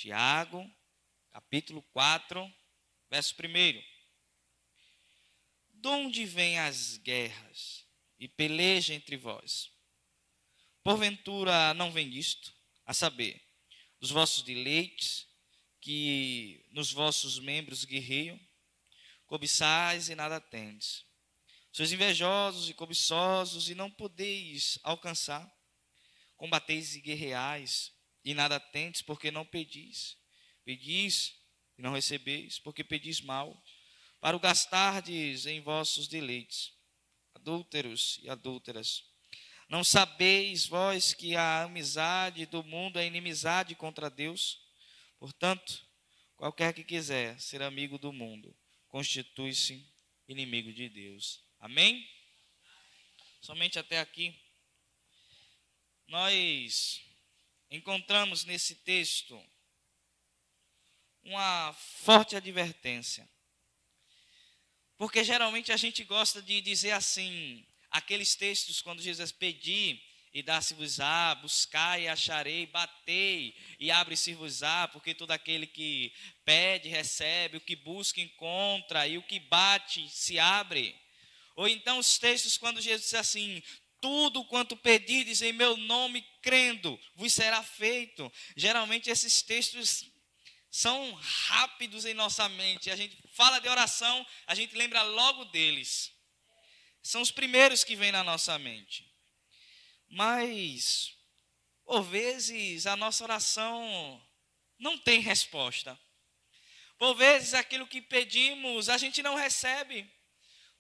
Tiago, capítulo 4, verso 1. De onde vêm as guerras e peleja entre vós? Porventura não vem disto, a saber, dos vossos deleites, que nos vossos membros guerreiam? Cobiçais e nada tendes. Sois invejosos e cobiçosos e não podeis alcançar. Combateis e guerreais e nada tendes, porque não pedis. Pedis e não recebeis, porque pedis mal, para o gastardes em vossos deleites. Adúlteros e adúlteras, não sabeis vós que a amizade do mundo é inimizade contra Deus? Portanto, qualquer que quiser ser amigo do mundo, constitui-se inimigo de Deus. Amém? Somente até aqui. Nós encontramos nesse texto uma forte advertência. Porque geralmente a gente gosta de dizer assim, aqueles textos quando Jesus pedi e dá-se-vos-á, buscai e acharei, batei e abre-se-vos-á, porque todo aquele que pede recebe, o que busca encontra e o que bate se abre. Ou então os textos quando Jesus diz assim, tudo quanto pedirdes em meu nome crendo, vos será feito. Geralmente esses textos são rápidos em nossa mente. A gente fala de oração, a gente lembra logo deles. São os primeiros que vêm na nossa mente. Mas, por vezes, a nossa oração não tem resposta. Por vezes, aquilo que pedimos, a gente não recebe.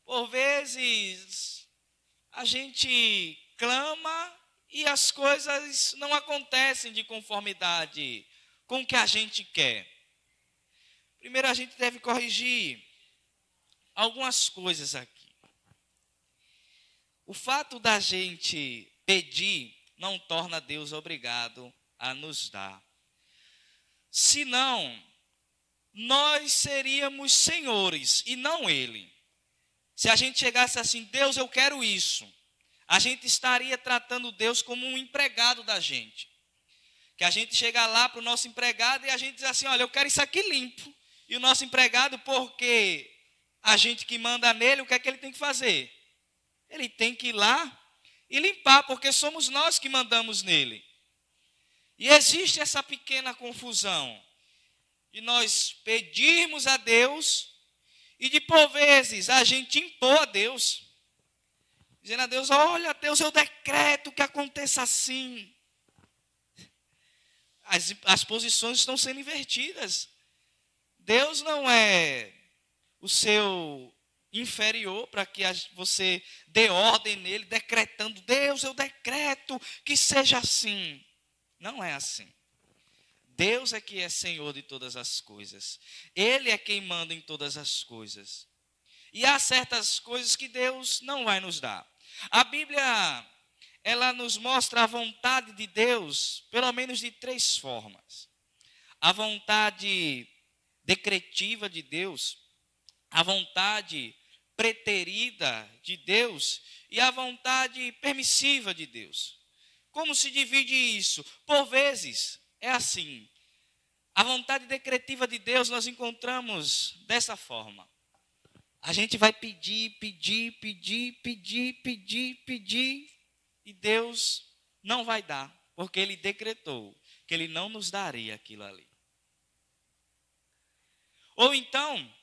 Por vezes, a gente clama e as coisas não acontecem de conformidade com o que a gente quer. Primeiro, a gente deve corrigir algumas coisas aqui. O fato da gente pedir não torna Deus obrigado a nos dar. Senão, nós seríamos senhores e não Ele. Se a gente chegasse assim, Deus, eu quero isso, a gente estaria tratando Deus como um empregado da gente. Que a gente chega lá para o nosso empregado e a gente diz assim, olha, eu quero isso aqui limpo. E o nosso empregado, porque a gente que manda nele, o que é que ele tem que fazer? Ele tem que ir lá e limpar, porque somos nós que mandamos nele. E existe essa pequena confusão de nós pedirmos a Deus e de, por vezes, a gente impor a Deus. Dizendo a Deus, olha, Deus, eu decreto que aconteça assim. As posições estão sendo invertidas. Deus não é o seu inferior para que você dê ordem nele, decretando, Deus, eu decreto que seja assim. Não é assim. Deus é que é Senhor de todas as coisas. Ele é quem manda em todas as coisas. E há certas coisas que Deus não vai nos dar. A Bíblia, ela nos mostra a vontade de Deus, pelo menos de 3 formas. A vontade decretiva de Deus, a vontade preterida de Deus e a vontade permissiva de Deus. Como se divide isso? Por vezes, é assim. A vontade decretiva de Deus nós encontramos dessa forma. A gente vai pedir, e Deus não vai dar, porque Ele decretou que Ele não nos daria aquilo ali. Ou então,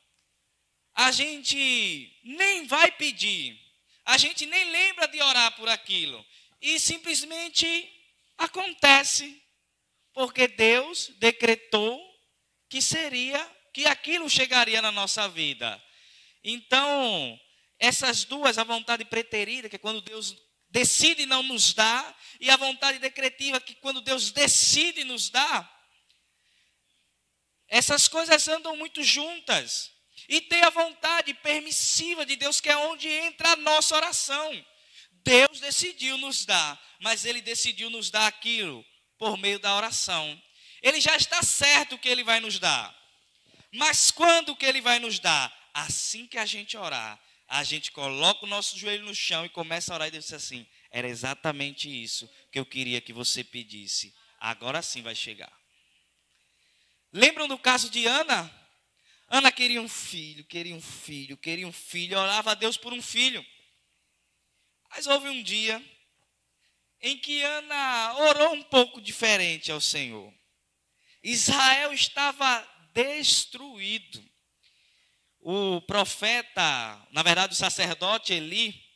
a gente nem vai pedir, a gente nem lembra de orar por aquilo, e simplesmente acontece, porque Deus decretou que aquilo chegaria na nossa vida. Então, essas duas, a vontade preterida, que é quando Deus decide não nos dar, e a vontade decretiva, que quando Deus decide nos dar, essas coisas andam muito juntas. E tem a vontade permissiva de Deus, que é onde entra a nossa oração. Deus decidiu nos dar, mas Ele decidiu nos dar aquilo por meio da oração. Ele já está certo que Ele vai nos dar. Mas quando que Ele vai nos dar? Assim que a gente orar, a gente coloca o nosso joelho no chão e começa a orar e Deus diz assim, era exatamente isso que eu queria que você pedisse. Agora sim vai chegar. Lembram do caso de Ana? Ana queria um filho, queria um filho, queria um filho, orava a Deus por um filho. Mas houve um dia em que Ana orou um pouco diferente ao Senhor. Israel estava destruído. O profeta, na verdade o sacerdote Eli,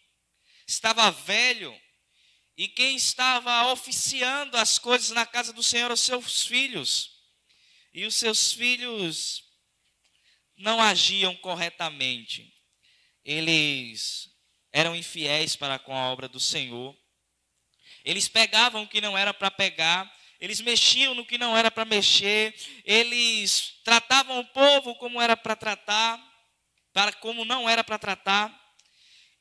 estava velho. E quem estava oficiando as coisas na casa do Senhor eram os seus filhos. E os seus filhos não agiam corretamente. Eles eram infiéis para com a obra do Senhor. Eles pegavam o que não era para pegar. Eles mexiam no que não era para mexer. Eles tratavam o povo como era para tratar, como não era para tratar.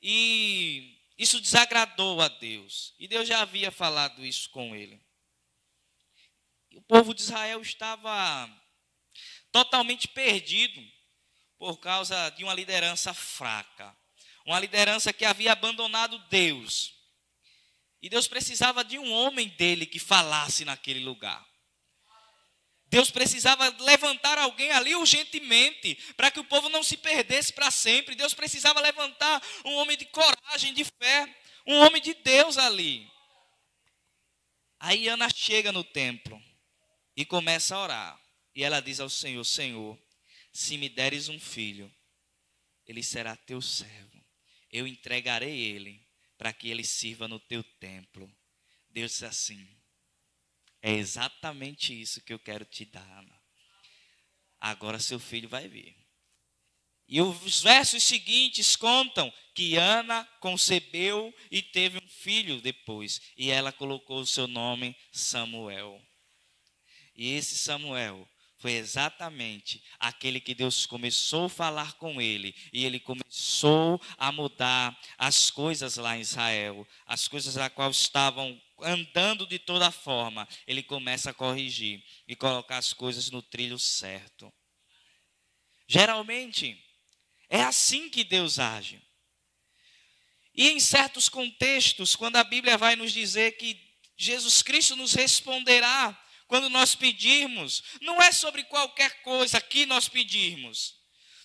E isso desagradou a Deus. E Deus já havia falado isso com ele. O povo de Israel estava totalmente perdido por causa de uma liderança fraca. Uma liderança que havia abandonado Deus. E Deus precisava de um homem dele que falasse naquele lugar. Deus precisava levantar alguém ali urgentemente, para que o povo não se perdesse para sempre. Deus precisava levantar um homem de coragem, de fé, um homem de Deus ali. Aí Ana chega no templo e começa a orar. E ela diz ao Senhor: Senhor, se me deres um filho, ele será teu servo. Eu entregarei ele para que ele sirva no teu templo. Deus disse assim: é exatamente isso que eu quero te dar, Ana. Agora seu filho vai vir. E os versos seguintes contam que Ana concebeu e teve um filho depois. E ela colocou o seu nome Samuel. E esse Samuel foi exatamente aquele que Deus começou a falar com ele. E ele começou a mudar as coisas lá em Israel. As coisas a qual estavam andando de toda forma. Ele começa a corrigir e colocar as coisas no trilho certo. Geralmente, é assim que Deus age. E em certos contextos, quando a Bíblia vai nos dizer que Jesus Cristo nos responderá quando nós pedirmos, não é sobre qualquer coisa que nós pedirmos.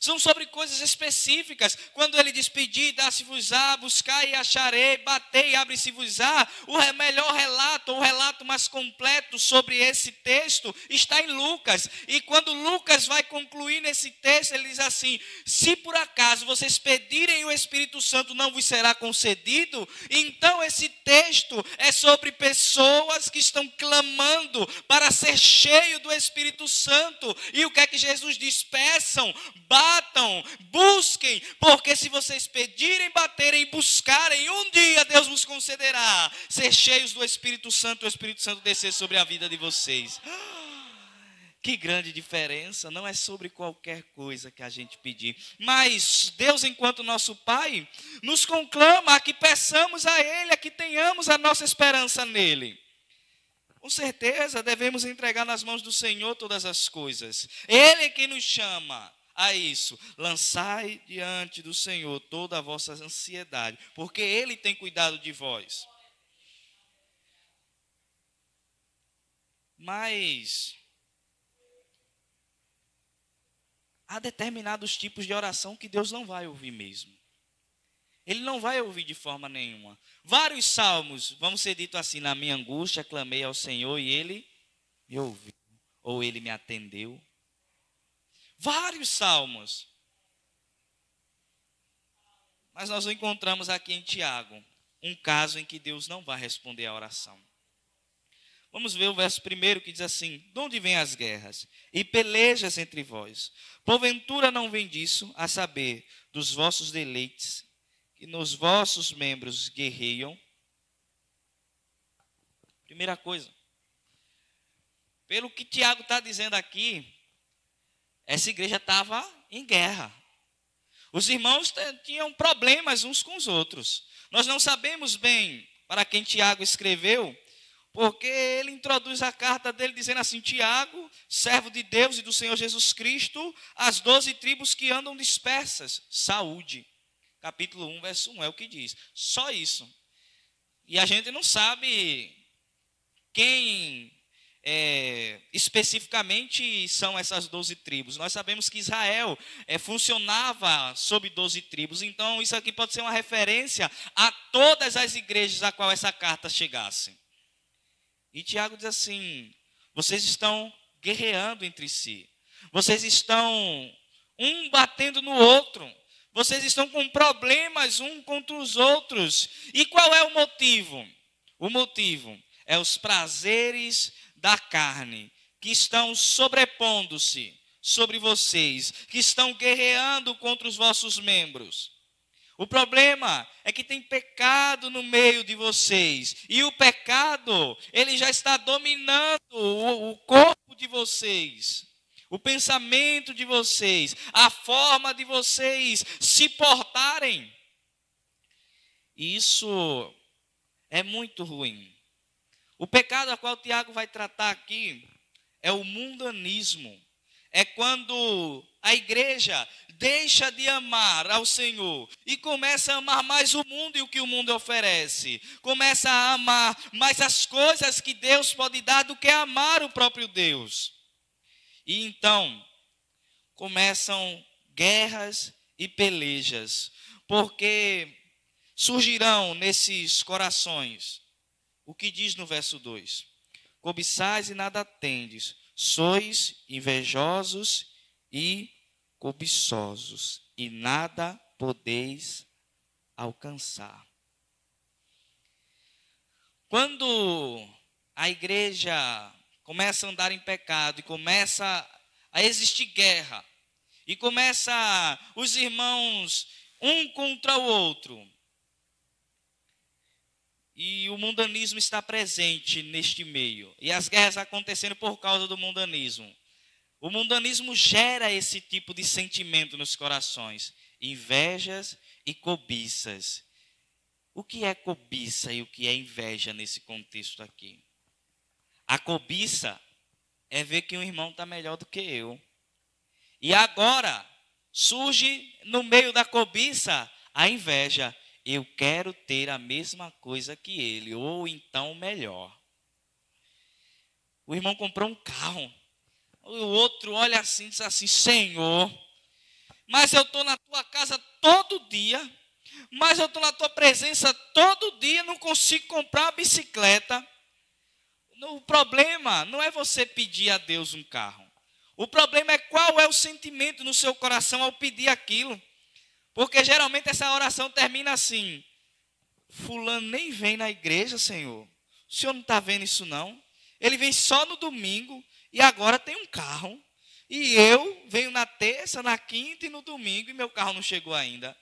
São sobre coisas específicas. Quando ele diz: pedir, dá-se-vos-á, buscar e acharei, bater e abre-se-vos-á. O melhor relato, o relato mais completo sobre esse texto está em Lucas. E quando Lucas vai concluir nesse texto, ele diz assim: se por acaso vocês pedirem o Espírito Santo não vos será concedido. Então esse texto é sobre pessoas que estão clamando para ser cheio do Espírito Santo. E o que é que Jesus diz? Peçam, batam, busquem, porque se vocês pedirem, baterem e buscarem, um dia Deus vos concederá ser cheios do Espírito Santo, o Espírito Santo descer sobre a vida de vocês. Que grande diferença, não é sobre qualquer coisa que a gente pedir, mas Deus, enquanto nosso Pai, nos conclama a que peçamos a Ele, a que tenhamos a nossa esperança nele. Com certeza devemos entregar nas mãos do Senhor todas as coisas. Ele é quem nos chama a isso. Lançai diante do Senhor toda a vossa ansiedade, porque Ele tem cuidado de vós. Mas há determinados tipos de oração que Deus não vai ouvir mesmo. Ele não vai ouvir de forma nenhuma. Vários salmos, vamos ser dito assim: na minha angústia clamei ao Senhor e Ele me ouviu, ou Ele me atendeu. Vários salmos. Mas nós encontramos aqui em Tiago um caso em que Deus não vai responder a oração. Vamos ver o verso 1 que diz assim: de onde vêm as guerras e pelejas entre vós? Porventura não vem disso, a saber, dos vossos deleites, que nos vossos membros guerreiam? Primeira coisa, pelo que Tiago está dizendo aqui, essa igreja estava em guerra. Os irmãos tinham problemas uns com os outros. Nós não sabemos bem para quem Tiago escreveu, porque ele introduz a carta dele dizendo assim: Tiago, servo de Deus e do Senhor Jesus Cristo, as 12 tribos que andam dispersas, saúde. Capítulo 1, verso 1 é o que diz. Só isso. E a gente não sabe quem especificamente são essas 12 tribos. Nós sabemos que Israel funcionava sob 12 tribos, então isso aqui pode ser uma referência a todas as igrejas a qual essa carta chegasse. E Tiago diz assim: vocês estão guerreando entre si, vocês estão um batendo no outro, vocês estão com problemas um contra os outros. E qual é o motivo? O motivo é os prazeres da carne que estão sobrepondo-se sobre vocês, que estão guerreando contra os vossos membros. O problema é que tem pecado no meio de vocês, e o pecado, ele já está dominando o corpo de vocês, o pensamento de vocês, a forma de vocês se portarem. E isso é muito ruim. O pecado a qual Tiago vai tratar aqui é o mundanismo. É quando a igreja deixa de amar ao Senhor e começa a amar mais o mundo e o que o mundo oferece. Começa a amar mais as coisas que Deus pode dar do que amar o próprio Deus. E então começam guerras e pelejas, porque surgirão nesses corações o que diz no verso 2: cobiçais e nada tendes, sois invejosos e cobiçosos, e nada podeis alcançar. Quando a igreja começa a andar em pecado e começa a existir guerra, e começa os irmãos um contra o outro, e o mundanismo está presente neste meio, e as guerras acontecendo por causa do mundanismo. O mundanismo gera esse tipo de sentimento nos corações: invejas e cobiças. O que é cobiça e o que é inveja nesse contexto aqui? A cobiça é ver que um irmão está melhor do que eu. E agora surge no meio da cobiça a inveja. Eu quero ter a mesma coisa que ele, ou então melhor. O irmão comprou um carro. O outro olha assim e diz assim: Senhor, mas eu estou na tua casa todo dia, mas eu estou na tua presença todo dia, não consigo comprar uma bicicleta. O problema não é você pedir a Deus um carro. O problema é qual é o sentimento no seu coração ao pedir aquilo. Porque geralmente essa oração termina assim: fulano nem vem na igreja, Senhor. O Senhor não está vendo isso não? Ele vem só no domingo e agora tem um carro. E eu venho na terça, na quinta e no domingo e meu carro não chegou ainda.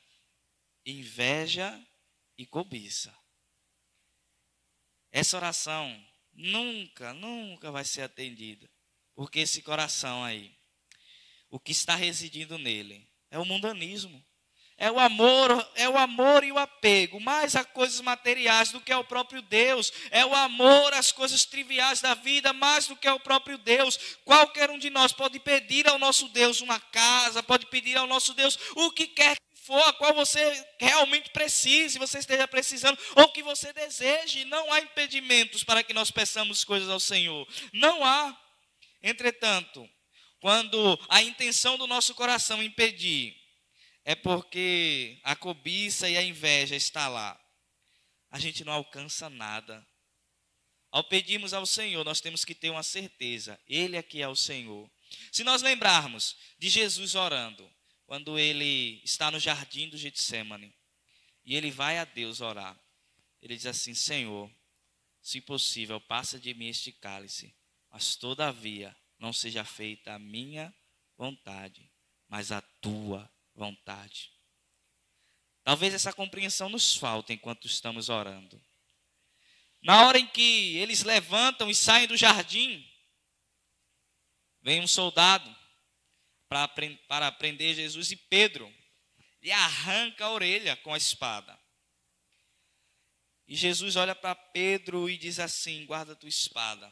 Inveja e cobiça. Essa oração nunca vai ser atendida. Porque esse coração aí, o que está residindo nele é o mundanismo. É o amor e o apego, mais a coisas materiais do que ao próprio Deus. É o amor às coisas triviais da vida, mais do que ao próprio Deus. Qualquer um de nós pode pedir ao nosso Deus uma casa, pode pedir ao nosso Deus o que quer que for, a qual você realmente precise, você esteja precisando, ou que você deseje. Não há impedimentos para que nós peçamos coisas ao Senhor. Não há. Entretanto, quando a intenção do nosso coração impedir, é porque a cobiça e a inveja está lá, a gente não alcança nada. Ao pedirmos ao Senhor, nós temos que ter uma certeza: Ele é que é o Senhor. Se nós lembrarmos de Jesus orando, quando Ele está no jardim do Getsemane, e Ele vai a Deus orar, Ele diz assim: Senhor, se possível, passa de mim este cálice, mas todavia não seja feita a minha vontade, mas a tua vontade. Talvez essa compreensão nos falte enquanto estamos orando. Na hora em que eles levantam e saem do jardim, vem um soldado para prender Jesus, e Pedro lhe arranca a orelha com a espada. E Jesus olha para Pedro e diz assim: guarda a tua espada.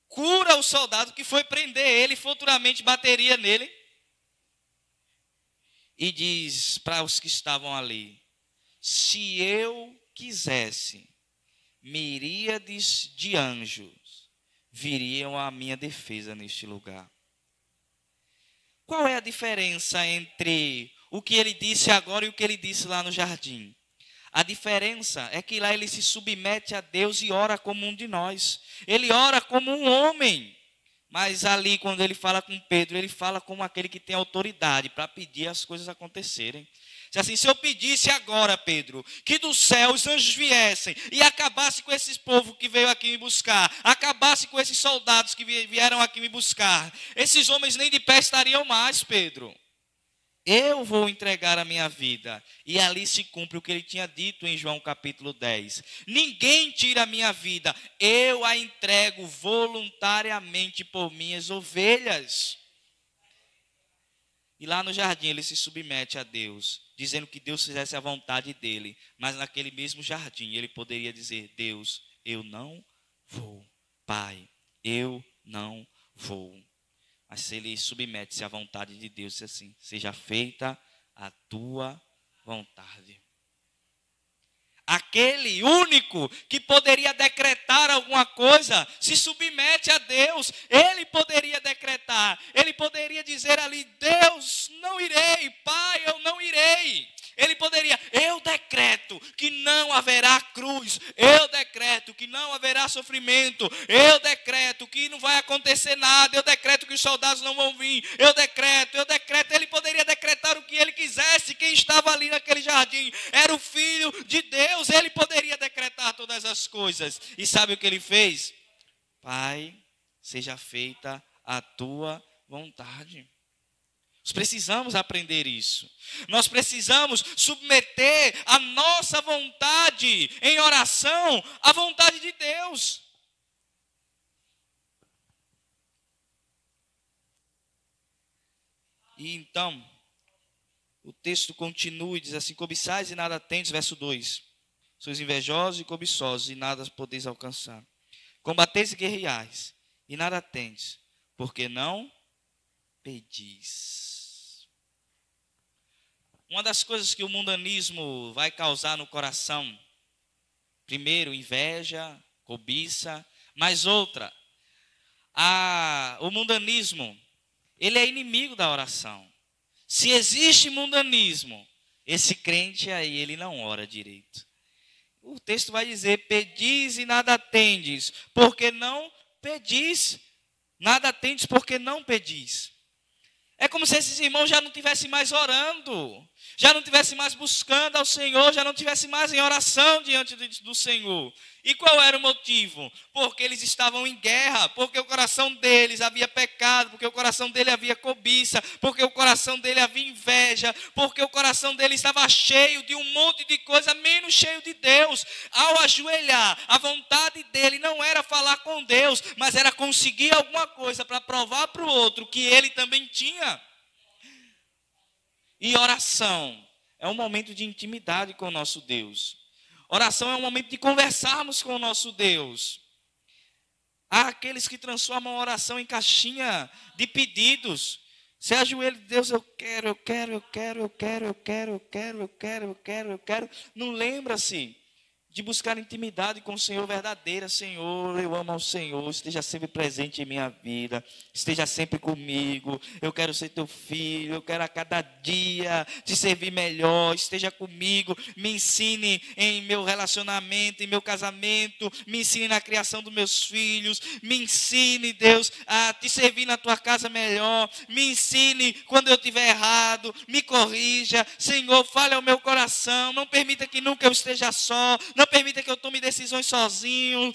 Cura o soldado que foi prender ele e futuramente bateria nele. E diz para os que estavam ali: se eu quisesse, miríades de anjos viriam à minha defesa neste lugar. Qual é a diferença entre o que ele disse agora e o que ele disse lá no jardim? A diferença é que lá ele se submete a Deus e ora como um de nós. Ele ora como um homem. Mas ali, quando ele fala com Pedro, ele fala como aquele que tem autoridade para pedir as coisas acontecerem. Se eu pedisse agora, Pedro, que do céu os anjos viessem e acabasse com esse povo que veio aqui me buscar, acabasse com esses soldados que vieram aqui me buscar, esses homens nem de pé estariam mais, Pedro. Eu vou entregar a minha vida. E ali se cumpre o que ele tinha dito em João capítulo 10. Ninguém tira a minha vida, eu a entrego voluntariamente por minhas ovelhas. E lá no jardim ele se submete a Deus, dizendo que Deus fizesse a vontade dele. Mas naquele mesmo jardim ele poderia dizer: Deus, eu não vou. Pai, eu não vou. Mas se ele submete-se à vontade de Deus, diz assim: seja feita a tua vontade. Aquele único que poderia decretar alguma coisa, se submete a Deus. Ele poderia decretar, ele poderia dizer ali: Deus, não irei, Pai, eu não irei. Ele poderia: eu decreto que não haverá cruz, eu decreto que não haverá sofrimento, eu decreto que não vai acontecer nada, eu decreto que os soldados não vão vir, eu decreto. Ele poderia decretar o que ele quisesse. Quem estava ali naquele jardim era o Filho de Deus, ele poderia decretar todas as coisas. E sabe o que ele fez? Pai, seja feita a tua vontade. Nós precisamos aprender isso. Nós precisamos submeter a nossa vontade em oração à vontade de Deus. E então, o texto continua e diz assim: cobiçais e nada tendes, verso 2. Sois invejosos e cobiçosos e nada podeis alcançar. Combateis e guerreais e nada tendes, porque não pedis. Uma das coisas que o mundanismo vai causar no coração, primeiro, inveja, cobiça, mas outra, o mundanismo, ele é inimigo da oração. Se existe mundanismo, esse crente aí, ele não ora direito. O texto vai dizer: pedis e nada tendes, porque não pedis. Nada tendes porque não pedis. É como se esses irmãos já não estivessem mais orando, já não estivessem mais buscando ao Senhor, já não estivessem mais em oração diante do Senhor. E qual era o motivo? Porque eles estavam em guerra, porque o coração deles havia pecado, porque o coração dele havia cobiça, porque o coração dele havia inveja, porque o coração dele estava cheio de um monte de coisa, menos cheio de Deus. Ao ajoelhar, a vontade dele não era falar com Deus, mas era conseguir alguma coisa para provar para o outro que ele também tinha. E oração é um momento de intimidade com o nosso Deus. Oração é um momento de conversarmos com o nosso Deus. Há aqueles que transformam a oração em caixinha de pedidos. Se ajoelha, Deus, eu quero. Não lembra-se de buscar intimidade com o Senhor verdadeira. Senhor, eu amo ao Senhor, esteja sempre presente em minha vida, esteja sempre comigo, eu quero ser teu filho, eu quero a cada dia te servir melhor, esteja comigo, me ensine em meu relacionamento, em meu casamento, me ensine na criação dos meus filhos, me ensine, Deus, a te servir na tua casa melhor, me ensine quando eu estiver errado, me corrija, Senhor, fale ao meu coração, não permita que nunca eu esteja só, não permita que eu tome decisões sozinho,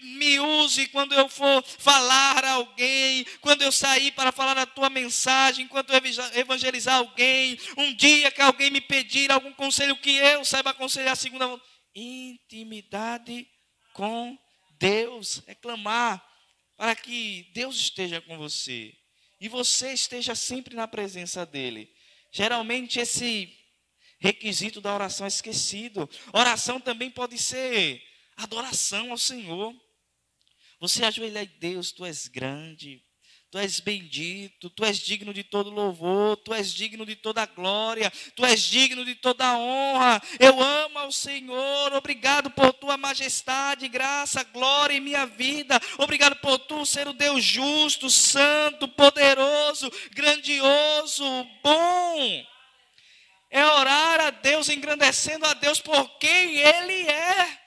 me use quando eu for falar a alguém, quando eu sair para falar a tua mensagem, quando eu evangelizar alguém, um dia que alguém me pedir algum conselho que eu saiba aconselhar segundo intimidade com Deus, é clamar para que Deus esteja com você e você esteja sempre na presença dele. Geralmente esse requisito da oração é esquecido. Oração também pode ser adoração ao Senhor. Você ajoelha em Deus, tu és grande, Tu és bendito, Tu és digno de todo louvor, Tu és digno de toda glória, Tu és digno de toda honra. Eu amo ao Senhor, obrigado por Tua majestade, graça, glória em minha vida. Obrigado por Tu ser o Deus justo, santo, poderoso, grandioso, bom. É orar a Deus, engrandecendo a Deus por quem Ele é.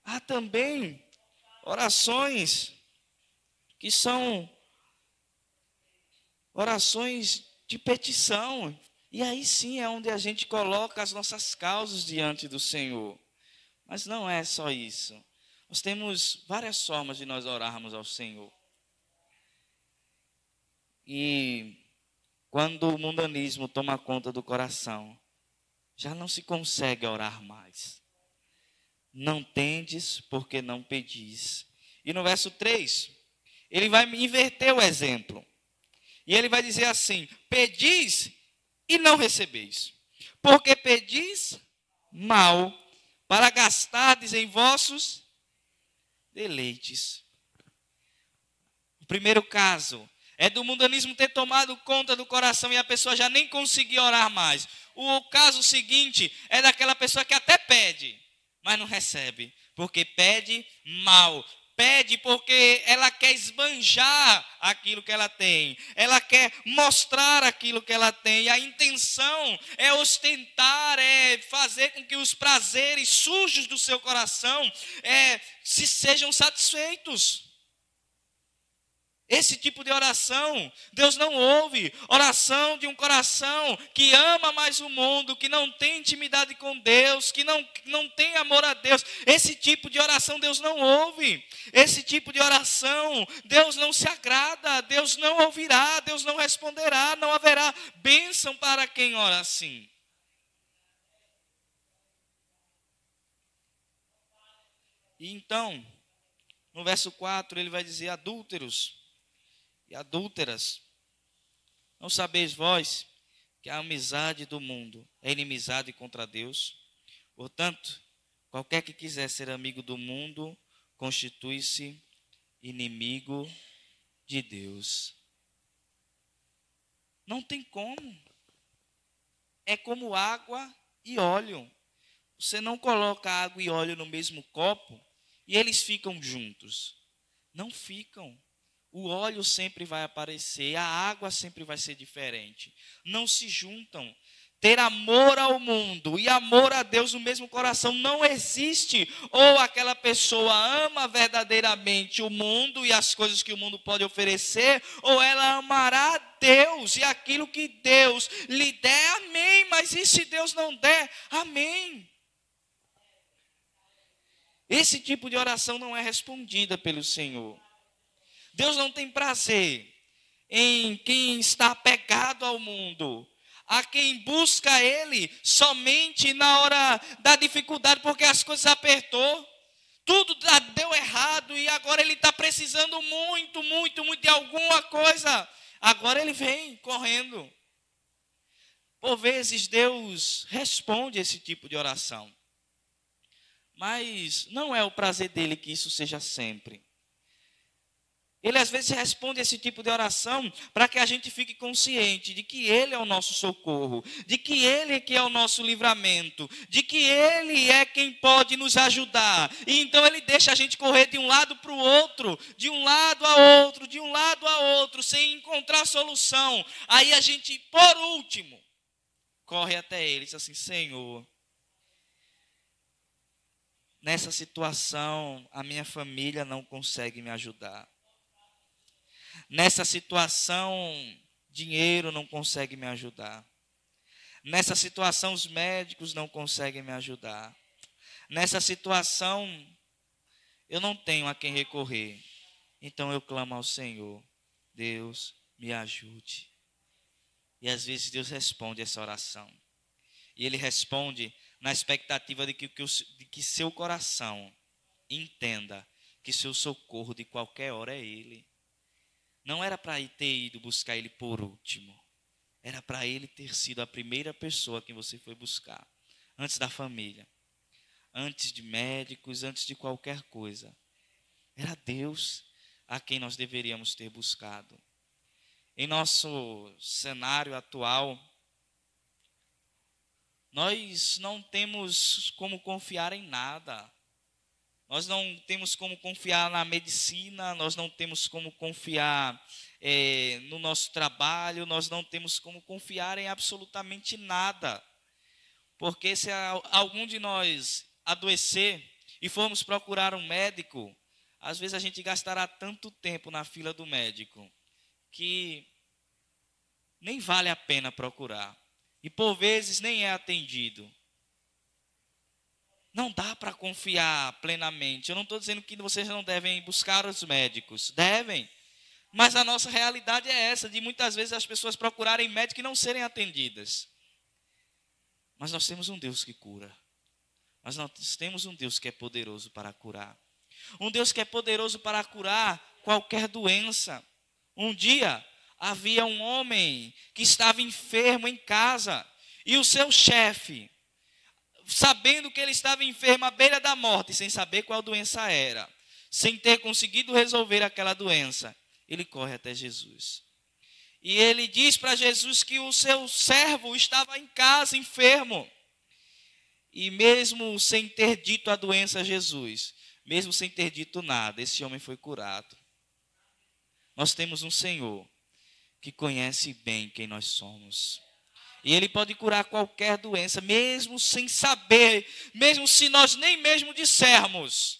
Há também orações que são orações de petição. E aí sim é onde a gente coloca as nossas causas diante do Senhor. Mas não é só isso. Nós temos várias formas de nós orarmos ao Senhor. E quando o mundanismo toma conta do coração, já não se consegue orar mais. Não tendes porque não pedis. E no verso 3, ele vai inverter o exemplo. E ele vai dizer assim: pedis e não recebeis. Porque pedis mal, para gastardes em vossos deleites. O primeiro caso é do mundanismo ter tomado conta do coração e a pessoa já nem conseguir orar mais. O caso seguinte é daquela pessoa que até pede, mas não recebe, porque pede mal. Pede porque ela quer esbanjar aquilo que ela tem. Ela quer mostrar aquilo que ela tem. E a intenção é ostentar, é fazer com que os prazeres sujos do seu coração se sejam satisfeitos. Esse tipo de oração, Deus não ouve. Oração de um coração que ama mais o mundo, que não tem intimidade com Deus, que não tem amor a Deus. Esse tipo de oração Deus não ouve. Esse tipo de oração Deus não se agrada, Deus não ouvirá, Deus não responderá, não haverá bênção para quem ora assim. E então, no verso 4, ele vai dizer: adúlteros e adúlteras, não sabeis vós que a amizade do mundo é inimizade contra Deus? Portanto, qualquer que quiser ser amigo do mundo, constitui-se inimigo de Deus. Não tem como. É como água e óleo. Você não coloca água e óleo no mesmo copo e eles ficam juntos. Não ficam. O óleo sempre vai aparecer, a água sempre vai ser diferente. Não se juntam. Ter amor ao mundo e amor a Deus no mesmo coração não existe. Ou aquela pessoa ama verdadeiramente o mundo e as coisas que o mundo pode oferecer, ou ela amará a Deus e aquilo que Deus lhe der, amém. Mas e se Deus não der, amém. Esse tipo de oração não é respondida pelo Senhor. Deus não tem prazer em quem está apegado ao mundo, a quem busca Ele somente na hora da dificuldade, porque as coisas apertou, tudo deu errado e agora ele está precisando muito de alguma coisa. Agora ele vem correndo. Por vezes Deus responde esse tipo de oração, mas não é o prazer dele que isso seja sempre. Ele às vezes responde esse tipo de oração para que a gente fique consciente de que Ele é o nosso socorro, de que Ele é que é o nosso livramento, de que Ele é quem pode nos ajudar. E então Ele deixa a gente correr de um lado para o outro, de um lado a outro, de um lado a outro, sem encontrar solução. Aí a gente, por último, corre até Ele e diz assim: Senhor, nessa situação a minha família não consegue me ajudar. Nessa situação, dinheiro não consegue me ajudar. Nessa situação, os médicos não conseguem me ajudar. Nessa situação, eu não tenho a quem recorrer. Então eu clamo ao Senhor: Deus, me ajude. E às vezes Deus responde essa oração. E Ele responde na expectativa de que seu coração entenda que seu socorro de qualquer hora é Ele. Não era para ter ido buscar Ele por último. Era para Ele ter sido a primeira pessoa que você foi buscar. Antes da família. Antes de médicos, antes de qualquer coisa. Era Deus. a quem nós deveríamos ter buscado. Em nosso cenário atual, nós não temos como confiar em nada. Nós não temos como confiar na medicina, nós não temos como confiar no nosso trabalho, nós não temos como confiar em absolutamente nada. Porque se algum de nós adoecer e formos procurar um médico, às vezes a gente gastará tanto tempo na fila do médico que nem vale a pena procurar. E por vezes nem é atendido. Não dá para confiar plenamente. Eu não estou dizendo que vocês não devem buscar os médicos. Devem. Mas a nossa realidade é essa, de muitas vezes as pessoas procurarem médico e não serem atendidas. Mas nós temos um Deus que cura. Mas nós temos um Deus que é poderoso para curar. Um Deus que é poderoso para curar qualquer doença. Um dia havia um homem que estava enfermo em casa. E o seu chefe, sabendo que ele estava enfermo à beira da morte, sem saber qual doença era, sem ter conseguido resolver aquela doença, ele corre até Jesus. E ele diz para Jesus que o seu servo estava em casa, enfermo. E mesmo sem ter dito a doença a Jesus, mesmo sem ter dito nada, esse homem foi curado. Nós temos um Senhor que conhece bem quem nós somos. E Ele pode curar qualquer doença, mesmo sem saber, mesmo se nós nem mesmo dissermos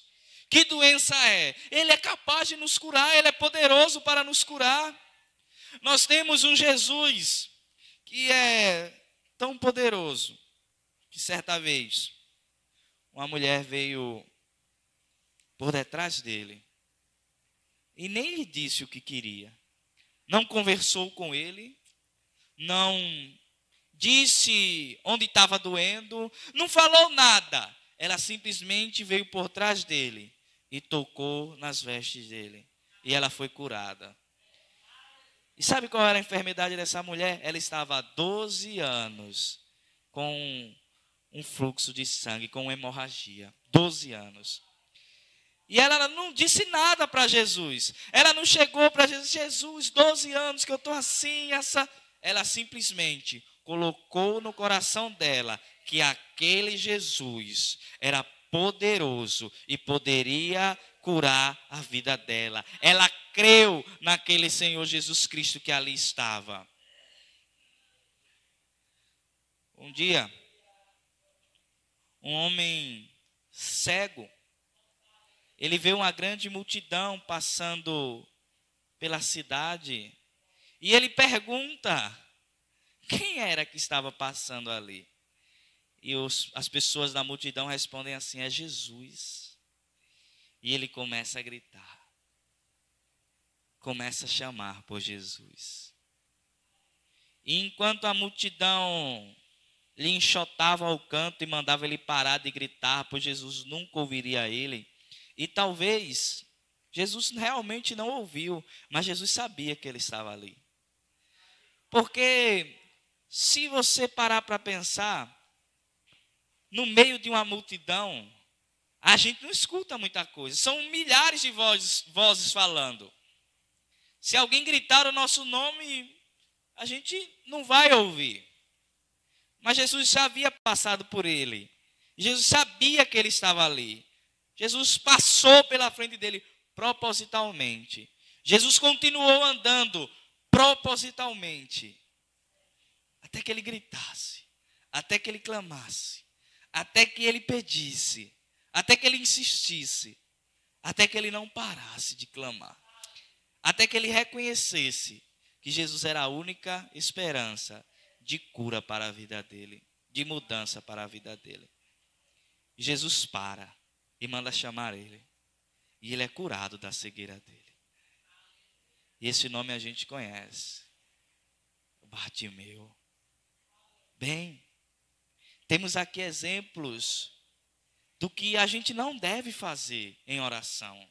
que doença é. Ele é capaz de nos curar, Ele é poderoso para nos curar. Nós temos um Jesus que é tão poderoso, que certa vez uma mulher veio por detrás dele e nem lhe disse o que queria. Não conversou com ele, não disse onde estava doendo, não falou nada. Ela simplesmente veio por trás dele e tocou nas vestes dele. E ela foi curada. E sabe qual era a enfermidade dessa mulher? Ela estava há 12 anos com um fluxo de sangue, com hemorragia. 12 anos. E ela não disse nada para Jesus. Ela não chegou para Jesus. Jesus, 12 anos que eu estou assim, essa... Ela simplesmente colocou no coração dela que aquele Jesus era poderoso e poderia curar a vida dela. Ela creu naquele Senhor Jesus Cristo que ali estava. Um dia, um homem cego, ele vê uma grande multidão passando pela cidade e ele pergunta quem era que estava passando ali. E as pessoas da multidão respondem assim: é Jesus. E ele começa a gritar, começa a chamar por Jesus. E enquanto a multidão lhe enxotava ao canto e mandava ele parar de gritar, pois Jesus nunca ouviria ele, e talvez Jesus realmente não ouviu, mas Jesus sabia que ele estava ali. Porque se você parar para pensar, no meio de uma multidão, a gente não escuta muita coisa. São milhares de vozes falando. Se alguém gritar o nosso nome, a gente não vai ouvir. Mas Jesus já havia passado por ele. Jesus sabia que ele estava ali. Jesus passou pela frente dele propositalmente. Jesus continuou andando propositalmente. Até que ele gritasse. Até que ele clamasse. Até que ele pedisse. Até que ele insistisse. Até que ele não parasse de clamar. Até que ele reconhecesse que Jesus era a única esperança de cura para a vida dele. De mudança para a vida dele. Jesus para e manda chamar ele. E ele é curado da cegueira dele. E esse nome a gente conhece. Bartimeu. Bem, temos aqui exemplos do que a gente não deve fazer em oração.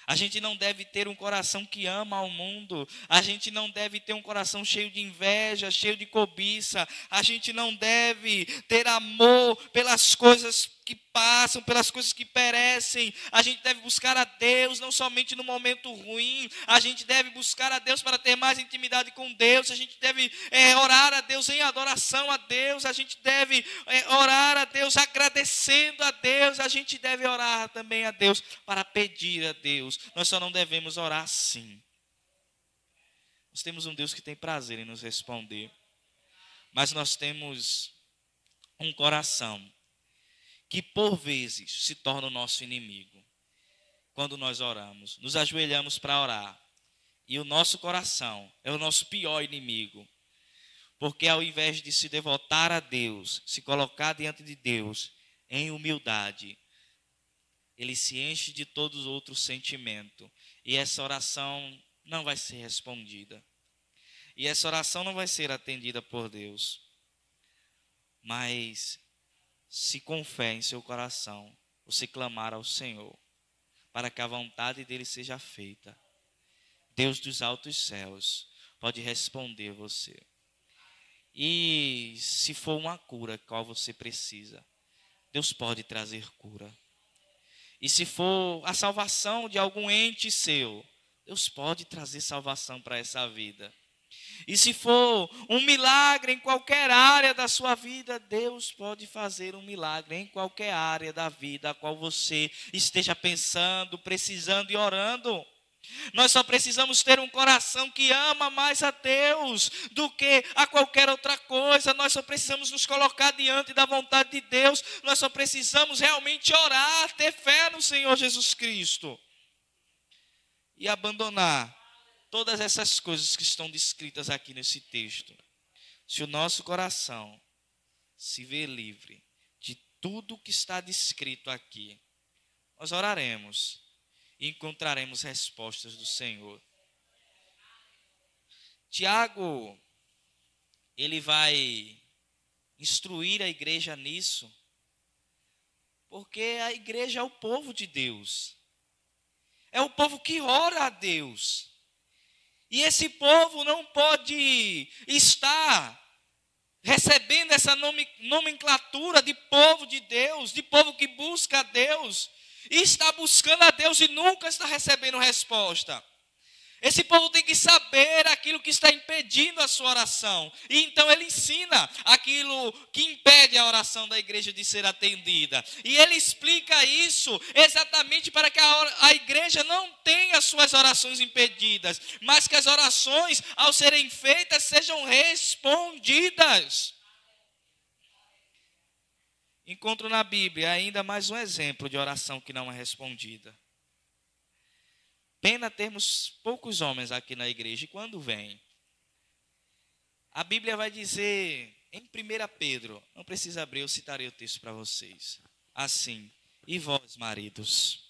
A gente não deve ter um coração que ama ao mundo. A gente não deve ter um coração cheio de inveja, cheio de cobiça. A gente não deve ter amor pelas coisas que passam, pelas coisas que perecem. A gente deve buscar a Deus, não somente no momento ruim. A gente deve buscar a Deus para ter mais intimidade com Deus. A gente deve orar a Deus em adoração a Deus. A gente deve orar a Deus agradecendo a Deus. A gente deve orar também a Deus para pedir a Deus. Nós só não devemos orar assim. Nós temos um Deus que tem prazer em nos responder. Mas nós temos um coração que por vezes se torna o nosso inimigo. Quando nós oramos, nos ajoelhamos para orar. E o nosso coração é o nosso pior inimigo. Porque ao invés de se devotar a Deus, se colocar diante de Deus em humildade, ele se enche de todos os outros sentimentos. E essa oração não vai ser respondida. E essa oração não vai ser atendida por Deus. Mas se com fé em seu coração, você clamar ao Senhor, para que a vontade dele seja feita, Deus dos altos céus pode responder você. E se for uma cura qual você precisa, Deus pode trazer cura. E se for a salvação de algum ente seu, Deus pode trazer salvação para essa vida. E se for um milagre em qualquer área da sua vida, Deus pode fazer um milagre em qualquer área da vida a qual você esteja pensando, precisando e orando. Nós só precisamos ter um coração que ama mais a Deus do que a qualquer outra coisa. Nós só precisamos nos colocar diante da vontade de Deus. Nós só precisamos realmente orar, ter fé no Senhor Jesus Cristo e abandonar todas essas coisas que estão descritas aqui nesse texto. Se o nosso coração se vê livre de tudo que está descrito aqui, nós oraremos e encontraremos respostas do Senhor. Tiago, ele vai instruir a igreja nisso, porque a igreja é o povo de Deus. É o povo que ora a Deus. E esse povo não pode estar recebendo essa nomenclatura de povo de Deus, de povo que busca a Deus, e está buscando a Deus e nunca está recebendo resposta. Esse povo tem que saber aquilo que está impedindo a sua oração. E então ele ensina aquilo que impede a oração da igreja de ser atendida. E ele explica isso exatamente para que a igreja não tenha suas orações impedidas, mas que as orações, ao serem feitas, sejam respondidas. Encontro na Bíblia ainda mais um exemplo de oração que não é respondida. Pena termos poucos homens aqui na igreja. E quando vem? A Bíblia vai dizer em 1 Pedro, não precisa abrir, eu citarei o texto para vocês. Assim, e vós, maridos,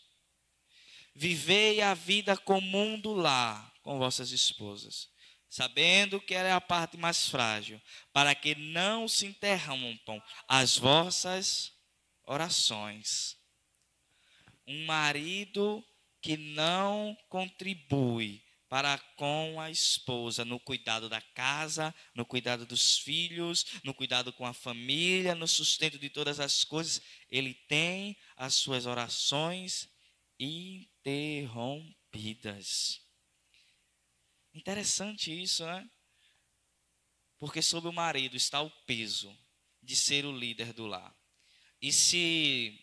vivei a vida comum do lar com vossas esposas, sabendo que ela é a parte mais frágil, para que não se interrompam as vossas orações. Um marido que não contribui para com a esposa no cuidado da casa, no cuidado dos filhos, no cuidado com a família, no sustento de todas as coisas, ele tem as suas orações interrompidas. Interessante isso, né? Porque sobre o marido está o peso de ser o líder do lar. E se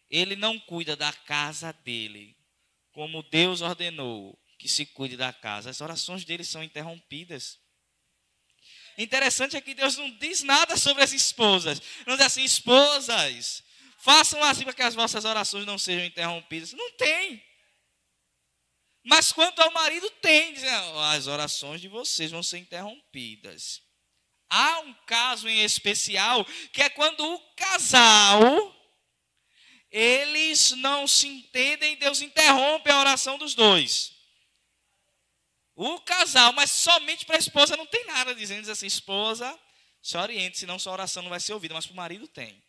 ele não cuida da casa dele, como Deus ordenou que se cuide da casa, as orações dele são interrompidas. Interessante é que Deus não diz nada sobre as esposas. Não diz assim, esposas, façam assim para que as vossas orações não sejam interrompidas. Não tem. Mas quanto ao marido tem, dizendo, as orações de vocês vão ser interrompidas. Há um caso em especial, que é quando o casal, eles não se entendem, Deus interrompe a oração dos dois. O casal, mas somente para a esposa não tem nada dizendo, diz assim, esposa, se oriente, senão sua oração não vai ser ouvida, mas para o marido tem.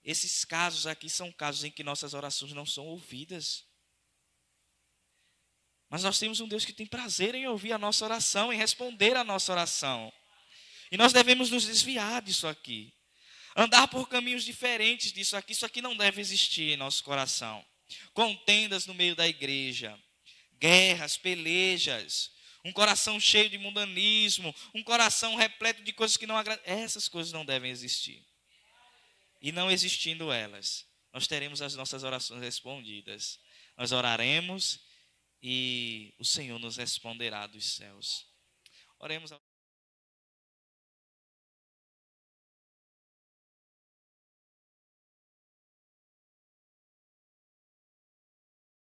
Esses casos aqui são casos em que nossas orações não são ouvidas. Mas nós temos um Deus que tem prazer em ouvir a nossa oração, em responder a nossa oração. E nós devemos nos desviar disso aqui. Andar por caminhos diferentes disso aqui. Isso aqui não deve existir em nosso coração. Contendas no meio da igreja, guerras, pelejas, um coração cheio de mundanismo, um coração repleto de coisas que não agradam. Essas coisas não devem existir. E não existindo elas, nós teremos as nossas orações respondidas. Nós oraremos e o Senhor nos responderá dos céus. Oremos.